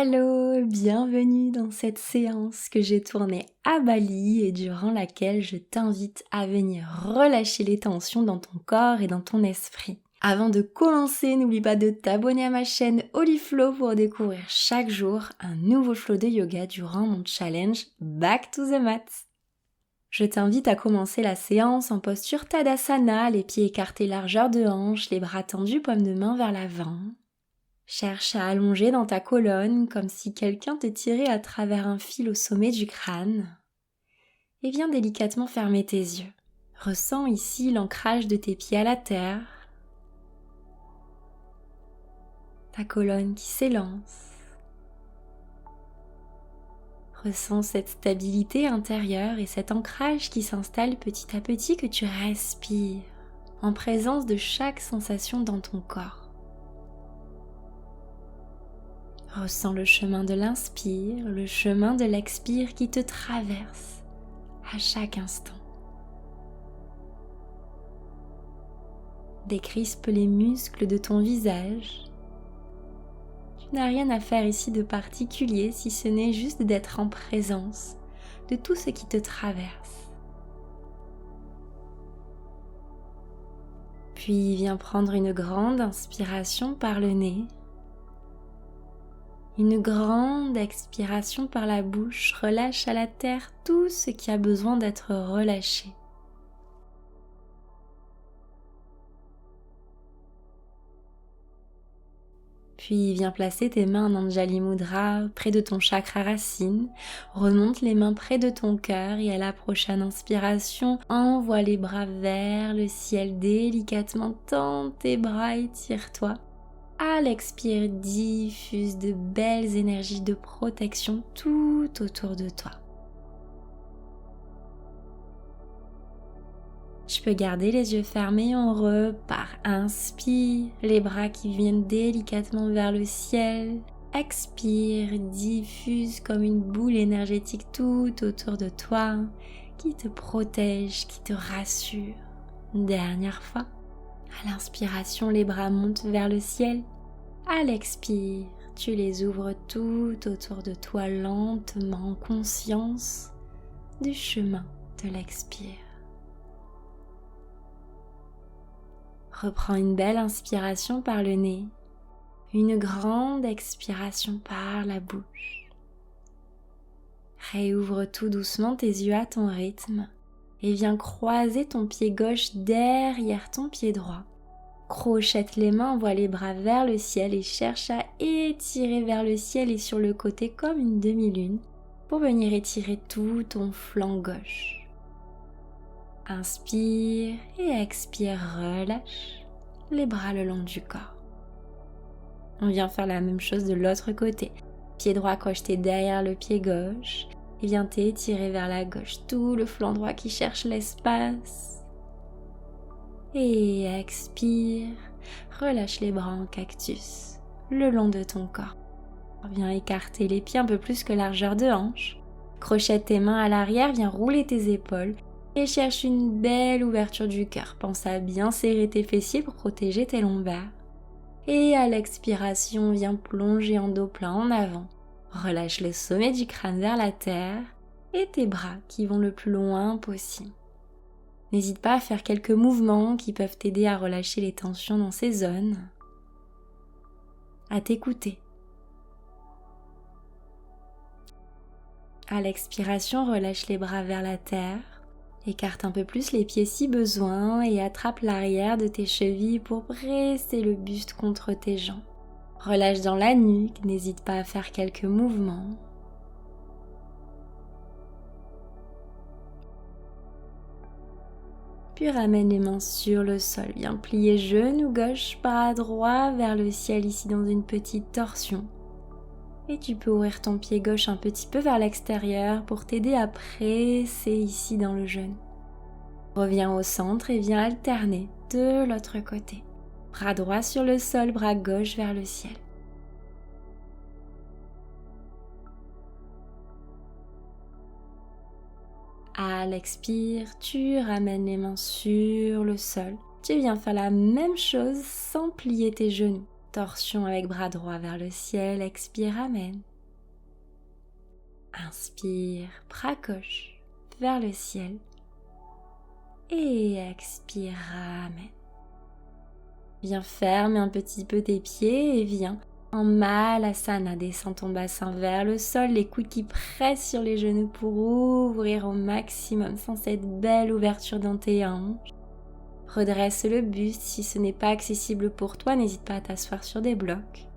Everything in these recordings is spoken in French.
Hello, bienvenue dans cette séance que j'ai tournée à Bali et durant laquelle je t'invite à venir relâcher les tensions dans ton corps et dans ton esprit. Avant de commencer, n'oublie pas de t'abonner à ma chaîne Holiflow pour découvrir chaque jour un nouveau flow de yoga durant mon challenge Back to the Mat. Je t'invite à commencer la séance en posture Tadasana, les pieds écartés largeur de hanche, les bras tendus, paume de main vers l'avant. Cherche à allonger dans ta colonne comme si quelqu'un te tirait à travers un fil au sommet du crâne. Et viens délicatement fermer tes yeux. Ressens ici l'ancrage de tes pieds à la terre. Ta colonne qui s'élance. Ressens cette stabilité intérieure et cet ancrage qui s'installe petit à petit que tu respires en présence de chaque sensation dans ton corps. Ressens le chemin de l'inspire, le chemin de l'expire qui te traverse à chaque instant. Décrispe les muscles de ton visage. Tu n'as rien à faire ici de particulier si ce n'est juste d'être en présence de tout ce qui te traverse. Puis viens prendre une grande inspiration par le nez. Une grande expiration par la bouche, relâche à la terre tout ce qui a besoin d'être relâché. Puis viens placer tes mains en Anjali Mudra près de ton chakra racine, remonte les mains près de ton cœur et à la prochaine inspiration, envoie les bras vers le ciel délicatement, tends tes bras et tire-toi. À l'expire, diffuse de belles énergies de protection tout autour de toi. Tu peux garder les yeux fermés, on repart. Inspire, les bras qui viennent délicatement vers le ciel. Expire, diffuse comme une boule énergétique tout autour de toi, qui te protège, qui te rassure. Dernière fois. À l'inspiration, les bras montent vers le ciel. À l'expire, tu les ouvres tout autour de toi lentement en conscience du chemin de l'expire. Reprends une belle inspiration par le nez, une grande expiration par la bouche. Réouvre tout doucement tes yeux à ton rythme et viens croiser ton pied gauche derrière ton pied droit. Crochette les mains, envoie les bras vers le ciel et cherche à étirer vers le ciel et sur le côté comme une demi-lune pour venir étirer tout ton flanc gauche. Inspire et expire, relâche les bras le long du corps. On vient faire la même chose de l'autre côté. Pied droit crocheté derrière le pied gauche et viens t'étirer vers la gauche, tout le flanc droit qui cherche l'espace. Et expire, relâche les bras en cactus le long de ton corps. Viens écarter les pieds un peu plus que largeur de hanche. Crochette tes mains à l'arrière, viens rouler tes épaules et cherche une belle ouverture du cœur. Pense à bien serrer tes fessiers pour protéger tes lombaires. Et à l'expiration, viens plonger en dos plein en avant. Relâche le sommet du crâne vers la terre et tes bras qui vont le plus loin possible. N'hésite pas à faire quelques mouvements qui peuvent t'aider à relâcher les tensions dans ces zones. À t'écouter. À l'expiration, relâche les bras vers la terre. Écarte un peu plus les pieds si besoin et attrape l'arrière de tes chevilles pour presser le buste contre tes jambes. Relâche dans la nuque, n'hésite pas à faire quelques mouvements. Puis ramène les mains sur le sol. Viens plier genou gauche, bras droit vers le ciel ici dans une petite torsion. Et tu peux ouvrir ton pied gauche un petit peu vers l'extérieur pour t'aider à presser ici dans le genou. Reviens au centre et viens alterner de l'autre côté. Bras droit sur le sol, bras gauche vers le ciel. À l'expire, tu ramènes les mains sur le sol. Tu viens faire la même chose sans plier tes genoux. Torsion avec bras droit vers le ciel, expire, ramène. Inspire, bras gauche vers le ciel. Et expire, ramène. Viens ferme un petit peu tes pieds et viens en Malasana. Descends ton bassin vers le sol, les coudes qui pressent sur les genoux pour ouvrir au maximum sans cette belle ouverture dans tes hanches. Redresse le buste, si ce n'est pas accessible pour toi, n'hésite pas à t'asseoir sur des blocs.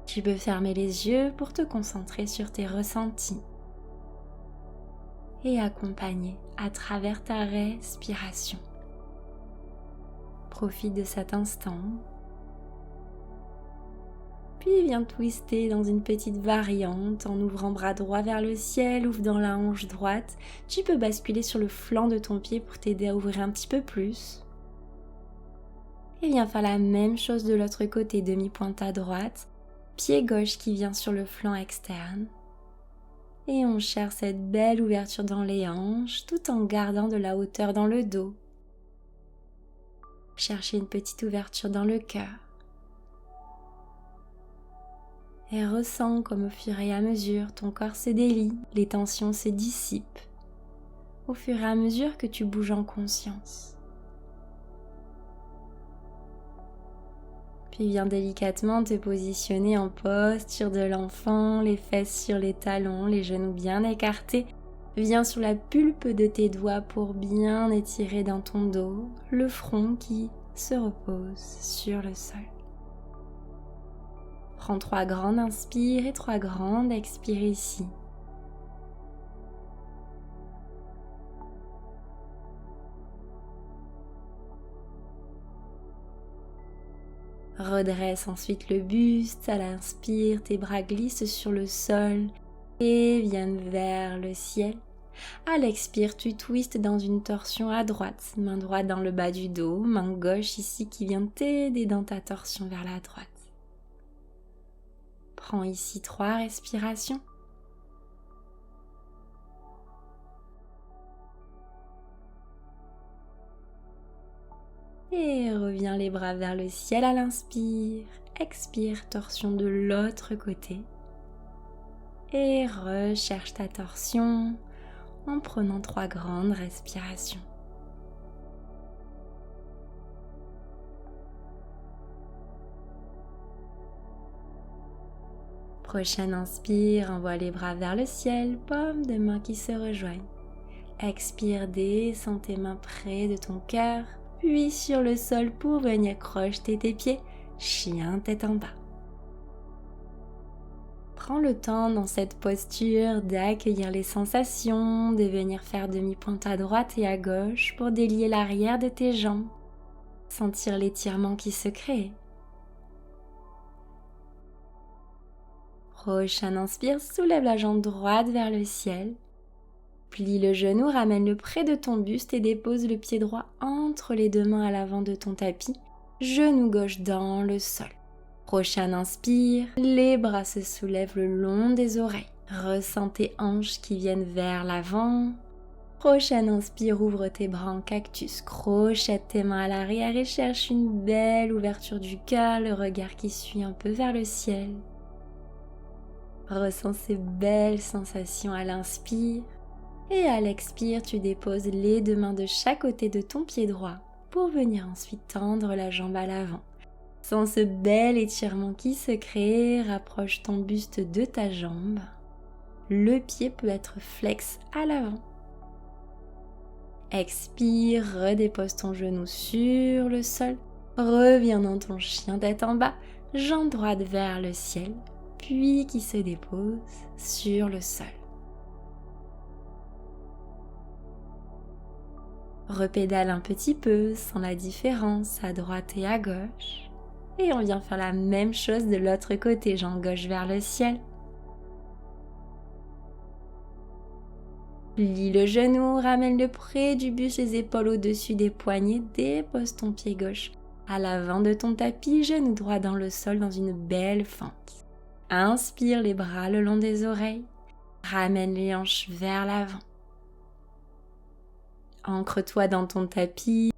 Tu peux fermer les yeux pour te concentrer sur tes ressentis et accompagner à travers ta respiration. Profite de cet instant. Puis viens twister dans une petite variante en ouvrant bras droit vers le ciel, ouvre dans la hanche droite. Tu peux basculer sur le flanc de ton pied pour t'aider à ouvrir un petit peu plus. Et viens faire la même chose de l'autre côté, demi-pointe à droite, pied gauche qui vient sur le flanc externe. Et on cherche cette belle ouverture dans les hanches tout en gardant de la hauteur dans le dos. Cherchez une petite ouverture dans le cœur. Et ressens comme au fur et à mesure ton corps se délie, les tensions se dissipent, au fur et à mesure que tu bouges en conscience. Puis viens délicatement te positionner en posture de l'enfant, les fesses sur les talons, les genoux bien écartés. Viens sur la pulpe de tes doigts pour bien étirer dans ton dos, le front qui se repose sur le sol. Prends 3 grandes inspires et 3 grandes expires ici. Redresse ensuite le buste, à l'inspire, tes bras glissent sur le sol et viennent vers le ciel. À l'expire, tu twistes dans une torsion à droite, main droite dans le bas du dos, main gauche ici qui vient t'aider dans ta torsion vers la droite. Prends ici 3 respirations. Et reviens les bras vers le ciel à l'inspire. Expire, torsion de l'autre côté. Et recherche ta torsion en prenant 3 grandes respirations. Prochaine inspire, envoie les bras vers le ciel, paume de main qui se rejoignent. Expire, descends tes mains près de ton cœur, puis sur le sol pour venir crocheter tes pieds, chien tête en bas. Prends le temps dans cette posture d'accueillir les sensations, de venir faire demi-pointe à droite et à gauche pour délier l'arrière de tes jambes, sentir l'étirement qui se crée. Prochaine inspire, soulève la jambe droite vers le ciel. Plie le genou, ramène-le près de ton buste et dépose le pied droit entre les 2 mains à l'avant de ton tapis. Genou gauche dans le sol. Prochaine inspire, les bras se soulèvent le long des oreilles. Ressens tes hanches qui viennent vers l'avant. Prochaine inspire, ouvre tes bras en cactus, crochette tes mains à l'arrière et cherche une belle ouverture du cœur, le regard qui suit un peu vers le ciel. Ressens ces belles sensations à l'inspire et à l'expire, tu déposes les 2 mains de chaque côté de ton pied droit pour venir ensuite tendre la jambe à l'avant. Sens ce bel étirement qui se crée, rapproche ton buste de ta jambe. Le pied peut être flex à l'avant. Expire, redépose ton genou sur le sol, reviens dans ton chien tête en bas, jambe droite vers le ciel, puis qui se dépose sur le sol. Repédale un petit peu, sens la différence à droite et à gauche. Et on vient faire la même chose de l'autre côté, jambe gauche vers le ciel. Plie le genou, ramène-le près du buste, les épaules au-dessus des poignets, dépose ton pied gauche à l'avant de ton tapis, genou droit dans le sol dans une belle fente. Inspire les bras le long des oreilles, ramène les hanches vers l'avant. Ancre-toi dans ton tapis.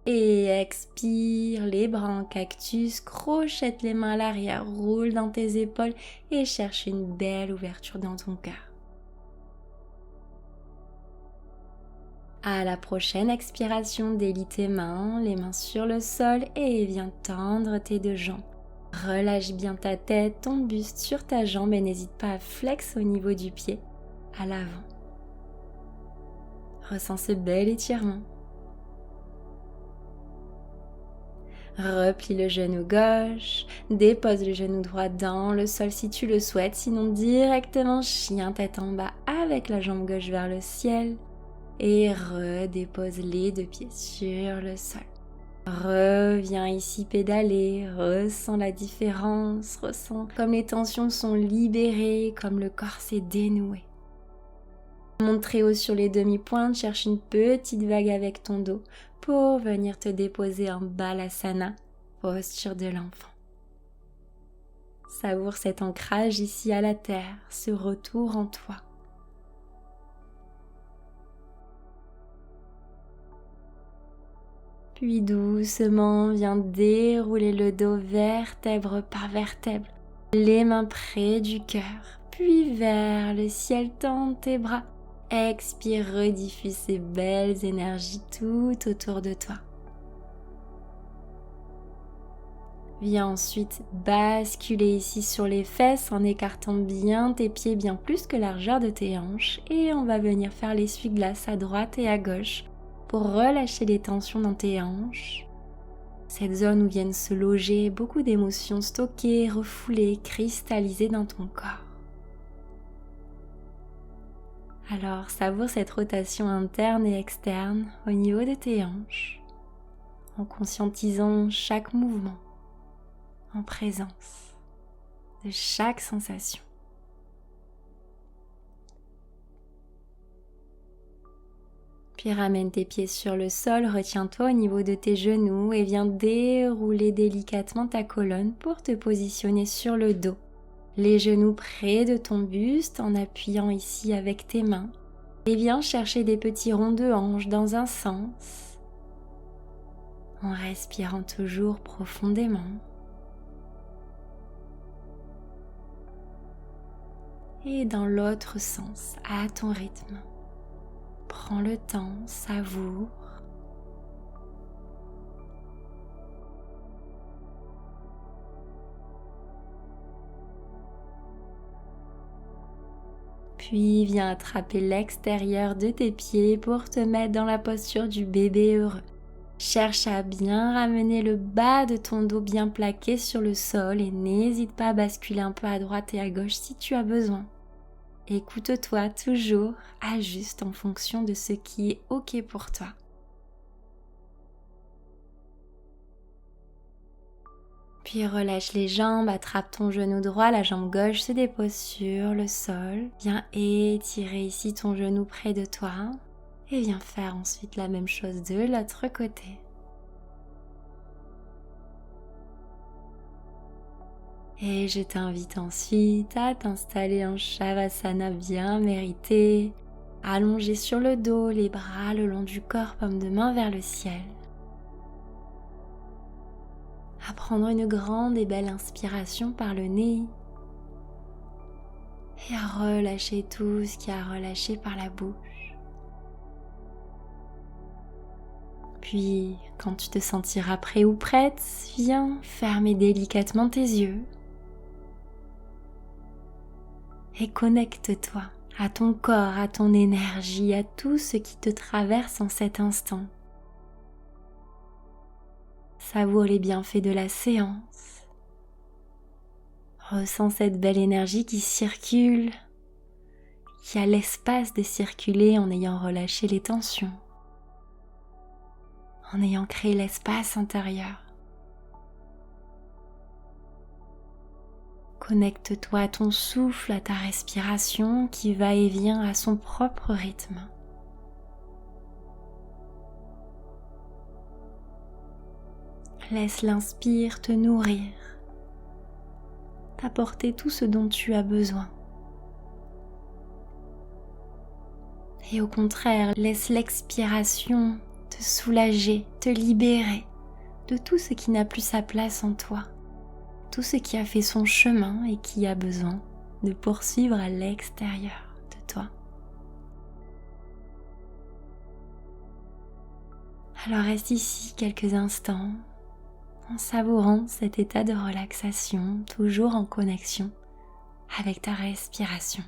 Et expire, les bras en cactus, crochette les mains à l'arrière, roule dans tes épaules et cherche une belle ouverture dans ton cœur. À la prochaine expiration, délie tes mains, les mains sur le sol et viens tendre tes deux jambes. Relâche bien ta tête, ton buste sur ta jambe et n'hésite pas à flex au niveau du pied à l'avant. Ressens ce bel étirement. Replie le genou gauche, dépose le genou droit dans le sol si tu le souhaites, sinon directement chien tête en bas avec la jambe gauche vers le ciel et redépose les deux pieds sur le sol. Reviens ici pédaler, ressens la différence, ressens comme les tensions sont libérées, comme le corps s'est dénoué. Monte très haut sur les demi-pointes, cherche une petite vague avec ton dos pour venir te déposer en balasana, posture de l'enfant. Savoure cet ancrage ici à la terre, ce retour en toi. Puis doucement, viens dérouler le dos vertèbre par vertèbre, les mains près du cœur, puis vers le ciel, tends tes bras. Expire, rediffuse ces belles énergies tout autour de toi. Viens ensuite basculer ici sur les fesses en écartant bien tes pieds, bien plus que la largeur de tes hanches. Et on va venir faire l'essuie-glace à droite et à gauche pour relâcher les tensions dans tes hanches. Cette zone où viennent se loger beaucoup d'émotions stockées, refoulées, cristallisées dans ton corps. Alors, savoure cette rotation interne et externe au niveau de tes hanches, en conscientisant chaque mouvement, en présence de chaque sensation. Puis ramène tes pieds sur le sol, retiens-toi au niveau de tes genoux et viens dérouler délicatement ta colonne pour te positionner sur le dos. Les genoux près de ton buste en appuyant ici avec tes mains et viens chercher des petits ronds de hanche dans un sens en respirant toujours profondément. Et dans l'autre sens, à ton rythme. Prends le temps, savoure. Puis viens attraper l'extérieur de tes pieds pour te mettre dans la posture du bébé heureux. Cherche à bien ramener le bas de ton dos bien plaqué sur le sol et n'hésite pas à basculer un peu à droite et à gauche si tu as besoin. Écoute-toi toujours, ajuste en fonction de ce qui est OK pour toi. Puis relâche les jambes, attrape ton genou droit, la jambe gauche se dépose sur le sol. Viens étirer ici ton genou près de toi et viens faire ensuite la même chose de l'autre côté. Et je t'invite ensuite à t'installer en Shavasana bien mérité, allongé sur le dos, les bras le long du corps, paume de main vers le ciel. À prendre une grande et belle inspiration par le nez et à relâcher tout ce qu'il y a à relâcher par la bouche. Puis, quand tu te sentiras prêt ou prête, viens fermer délicatement tes yeux et connecte-toi à ton corps, à ton énergie, à tout ce qui te traverse en cet instant. Savoure les bienfaits de la séance. Ressens cette belle énergie qui circule, qui a l'espace de circuler en ayant relâché les tensions, en ayant créé l'espace intérieur. Connecte-toi à ton souffle, à ta respiration qui va et vient à son propre rythme. Laisse l'inspire te nourrir, t'apporter tout ce dont tu as besoin. Et au contraire, laisse l'expiration te soulager, te libérer de tout ce qui n'a plus sa place en toi, tout ce qui a fait son chemin et qui a besoin de poursuivre à l'extérieur de toi. Alors reste ici quelques instants en savourant cet état de relaxation, toujours en connexion avec ta respiration.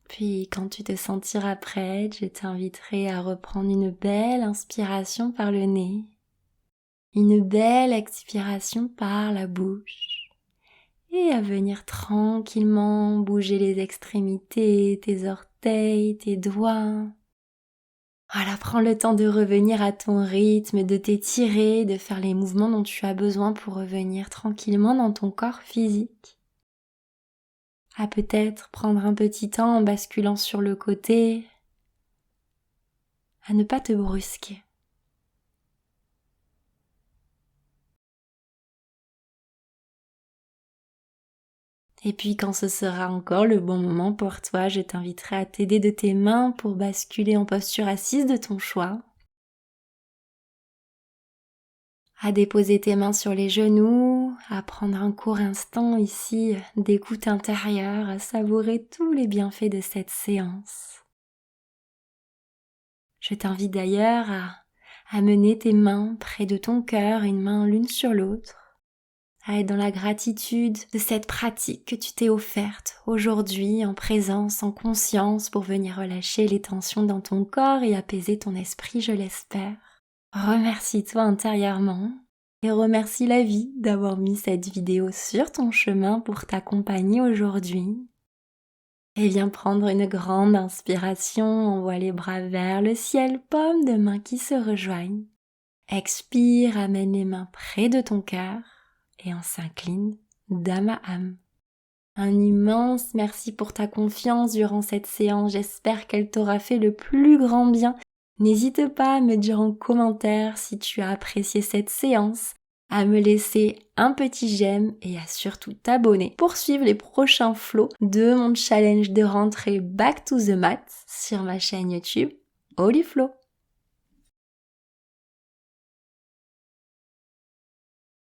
Puis quand tu te sentiras prête, je t'inviterai à reprendre une belle inspiration par le nez, une belle expiration par la bouche et à venir tranquillement bouger les extrémités, tes orteils, tes doigts. Voilà, prends le temps de revenir à ton rythme, de t'étirer, de faire les mouvements dont tu as besoin pour revenir tranquillement dans ton corps physique. À peut-être prendre un petit temps en basculant sur le côté, à ne pas te brusquer. Et puis quand ce sera encore le bon moment pour toi, je t'inviterai à t'aider de tes mains pour basculer en posture assise de ton choix. À déposer tes mains sur les genoux, à prendre un court instant ici d'écoute intérieure, à savourer tous les bienfaits de cette séance. Je t'invite d'ailleurs à mener tes mains près de ton cœur, une main l'une sur l'autre, à être dans la gratitude de cette pratique que tu t'es offerte aujourd'hui en présence, en conscience pour venir relâcher les tensions dans ton corps et apaiser ton esprit, je l'espère. Remercie-toi intérieurement et remercie la vie d'avoir mis cette vidéo sur ton chemin pour t'accompagner aujourd'hui. Et viens prendre une grande inspiration, envoie les bras vers le ciel, paumes de main qui se rejoignent. Expire, amène les mains près de ton cœur et on s'incline d'âme à âme. Un immense merci pour ta confiance durant cette séance, j'espère qu'elle t'aura fait le plus grand bien. N'hésite pas à me dire en commentaire si tu as apprécié cette séance, à me laisser un petit j'aime et à surtout t'abonner pour suivre les prochains flots de mon challenge de rentrée Back to the Mat sur ma chaîne YouTube Holy Flow.